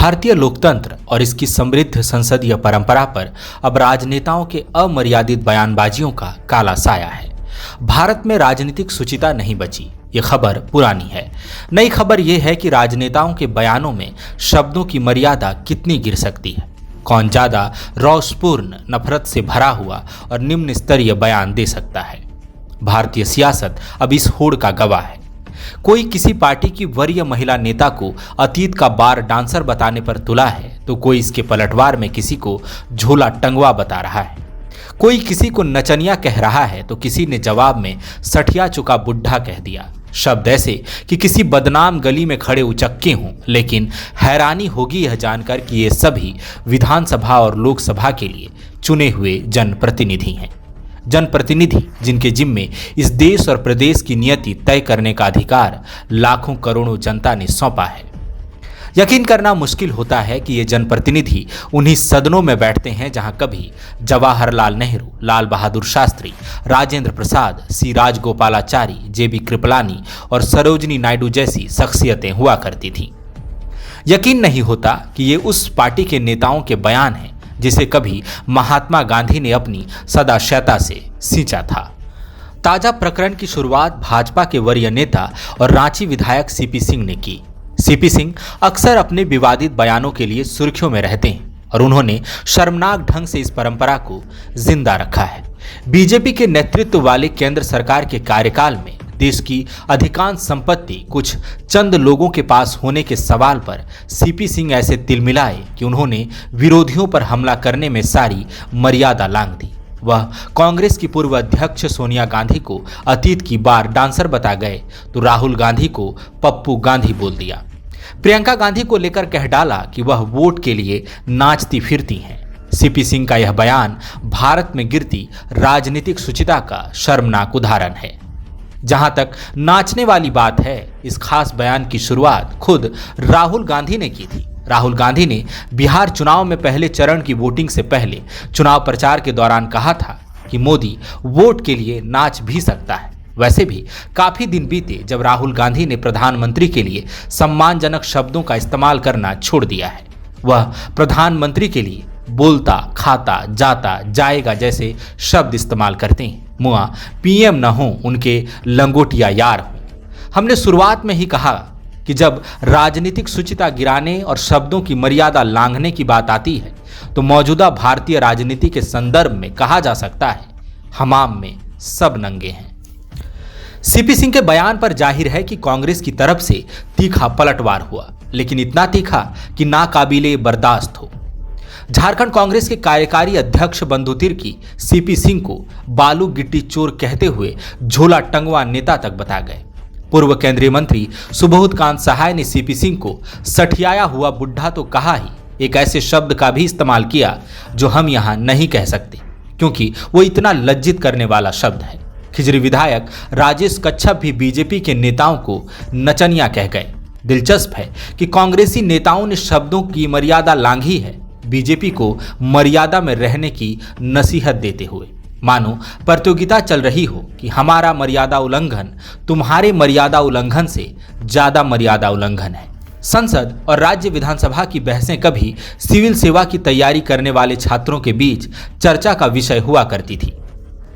भारतीय लोकतंत्र और इसकी समृद्ध संसदीय परंपरा पर अब राजनेताओं के अमर्यादित बयानबाजियों का काला साया है। भारत में राजनीतिक शुचिता नहीं बची, ये खबर पुरानी है। नई खबर यह है कि राजनेताओं के बयानों में शब्दों की मर्यादा कितनी गिर सकती है। कौन ज्यादा रोषपूर्ण, नफरत से भरा हुआ और निम्न स्तरीय बयान दे सकता है। भारतीय सियासत अब इस होड़ का गवाह है। कोई किसी पार्टी की वरीय महिला नेता को अतीत का बार डांसर बताने पर तुला है, तो कोई इसके पलटवार में किसी को झोला टंगवा बता रहा है। कोई किसी को नचनिया कह रहा है, तो किसी ने जवाब में सठिया चुका बुढ़ा कह दिया। शब्द ऐसे कि किसी बदनाम गली में खड़े उचक्के हों, लेकिन हैरानी होगी यह जानकर कि ये सभी विधानसभा और लोकसभा के लिए चुने हुए जनप्रतिनिधि हैं। जनप्रतिनिधि जिनके जिम्मे इस देश और प्रदेश की नियति तय करने का अधिकार लाखों करोड़ों जनता ने सौंपा है। यकीन करना मुश्किल होता है कि ये जनप्रतिनिधि उन्हीं सदनों में बैठते हैं जहां कभी जवाहरलाल नेहरू, लाल बहादुर शास्त्री, राजेंद्र प्रसाद, सी राजगोपालाचारी, जेबी कृपलानी और सरोजिनी नायडू जैसी शख्सियतें हुआ करती थीं। यकीन नहीं होता कि ये उस पार्टी के नेताओं के बयान हैं जिसे कभी महात्मा गांधी ने अपनी सदाशयता से सींचा था। ताजा प्रकरण की शुरुआत भाजपा के वरीय नेता और रांची विधायक सीपी सिंह ने की। सीपी सिंह अक्सर अपने विवादित बयानों के लिए सुर्खियों में रहते हैं और उन्होंने शर्मनाक ढंग से इस परंपरा को जिंदा रखा है। बीजेपी के नेतृत्व वाले केंद्र सरकार के कार्यकाल में देश की अधिकांश संपत्ति कुछ चंद लोगों के पास होने के सवाल पर सीपी सिंह ऐसे तिलमिलाए कि उन्होंने विरोधियों पर हमला करने में सारी मर्यादा लांघ दी। वह कांग्रेस की पूर्व अध्यक्ष सोनिया गांधी को अतीत की बार डांसर बता गए, तो राहुल गांधी को पप्पू गांधी बोल दिया। प्रियंका गांधी को लेकर कह डाला कि वह वोट के लिए नाचती फिरती हैं। सीपी सिंह का यह बयान भारत में गिरती राजनीतिक शुचिता का शर्मनाक उदाहरण है। जहां तक नाचने वाली बात है, इस खास बयान की शुरुआत खुद राहुल गांधी ने की थी। राहुल गांधी ने बिहार चुनाव में पहले चरण की वोटिंग से पहले चुनाव प्रचार के दौरान कहा था कि मोदी वोट के लिए नाच भी सकता है। वैसे भी काफी दिन बीते जब राहुल गांधी ने प्रधानमंत्री के लिए सम्मानजनक शब्दों का इस्तेमाल करना छोड़ दिया है। वह प्रधानमंत्री के लिए बोलता, खाता, जाता, जाएगा जैसे शब्द इस्तेमाल करते हैं। मुआ पीएम न हो, उनके लंगोटिया यार हों। हमने शुरुआत में ही कहा कि जब राजनीतिक शुचिता गिराने और शब्दों की मर्यादा लांघने की बात आती है, तो मौजूदा भारतीय राजनीति के संदर्भ में कहा जा सकता है, हमाम में सब नंगे हैं। सीपी सिंह के बयान पर जाहिर है कि कांग्रेस की तरफ से तीखा पलटवार हुआ, लेकिन इतना तीखा कि नाकाबिले बर्दाश्त हो। झारखंड कांग्रेस के कार्यकारी अध्यक्ष बंधु तिर्की सीपी सिंह को बालू गिट्टी चोर कहते हुए झोला टंगवा नेता तक बता गए। पूर्व केंद्रीय मंत्री सुबोध कांत सहाय ने सीपी सिंह को सठियाया हुआ बुढ़ा तो कहा ही, एक ऐसे शब्द का भी इस्तेमाल किया जो हम यहां नहीं कह सकते क्योंकि वो इतना लज्जित करने वाला शब्द है। खिजरी विधायक राजेश कच्छप भी बीजेपी के नेताओं को नचनिया कह गए। दिलचस्प है कि कांग्रेसी नेताओं ने शब्दों की मर्यादा लांघी है, बीजेपी को मर्यादा में रहने की नसीहत देते हुए। मानो प्रतियोगिता चल रही हो कि हमारा मर्यादा उल्लंघन तुम्हारे मर्यादा उल्लंघन से ज्यादा मर्यादा उल्लंघन है। संसद और राज्य विधानसभा की बहसें कभी सिविल सेवा की तैयारी करने वाले छात्रों के बीच चर्चा का विषय हुआ करती थी।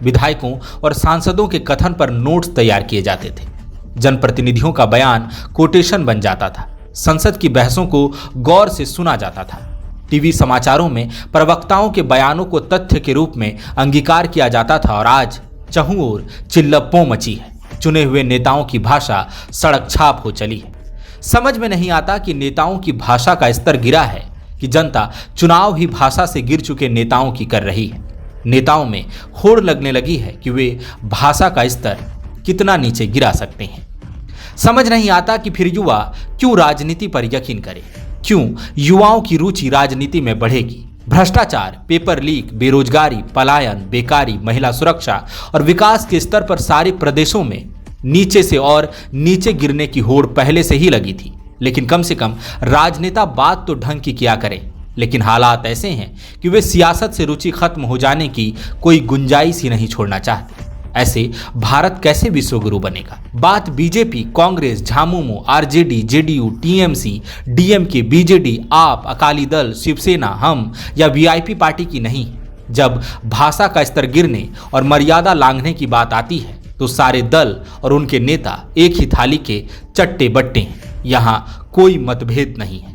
विधायकों और सांसदों के कथन पर नोट्स तैयार किए जाते थे। जनप्रतिनिधियों का बयान कोटेशन बन जाता था। संसद की बहसों को गौर से सुना जाता था। टीवी समाचारों में प्रवक्ताओं के बयानों को तथ्य के रूप में अंगीकार किया जाता था और आज चहुं ओर चिल्लपों मची है। चुने हुए नेताओं की भाषा सड़क छाप हो चली है। समझ में नहीं आता कि नेताओं की भाषा का स्तर गिरा है कि जनता चुनाव ही भाषा से गिर चुके नेताओं की कर रही है। नेताओं में होड़ लगने लगी है कि वे भाषा का स्तर कितना नीचे गिरा सकते हैं। समझ नहीं आता कि फिर युवा क्यों राजनीति पर यकीन करे, क्यों युवाओं की रुचि राजनीति में बढ़ेगी। भ्रष्टाचार, पेपर लीक, बेरोजगारी, पलायन, बेकारी, महिला सुरक्षा और विकास के स्तर पर सारे प्रदेशों में नीचे से और नीचे गिरने की होड़ पहले से ही लगी थी। लेकिन कम से कम राजनेता बात तो ढंग की किया करें। लेकिन हालात ऐसे हैं कि वे सियासत से रुचि खत्म हो जाने की कोई गुंजाइश ही नहीं छोड़ना चाहते। ऐसे भारत कैसे विश्वगुरु बनेगा? बात BJP, Congress, Jhamumo, RJD, JDU, TMC, DMK, BJD, आप, अकाली दल, शिवसेना, हम या वीआईपी पार्टी की नहीं है। जब भाषा का स्तर गिरने और मर्यादा लांघने की बात आती है तो सारे दल और उनके नेता एक ही थाली के चट्टे बट्टे हैं। यहाँ कोई मतभेद नहीं है।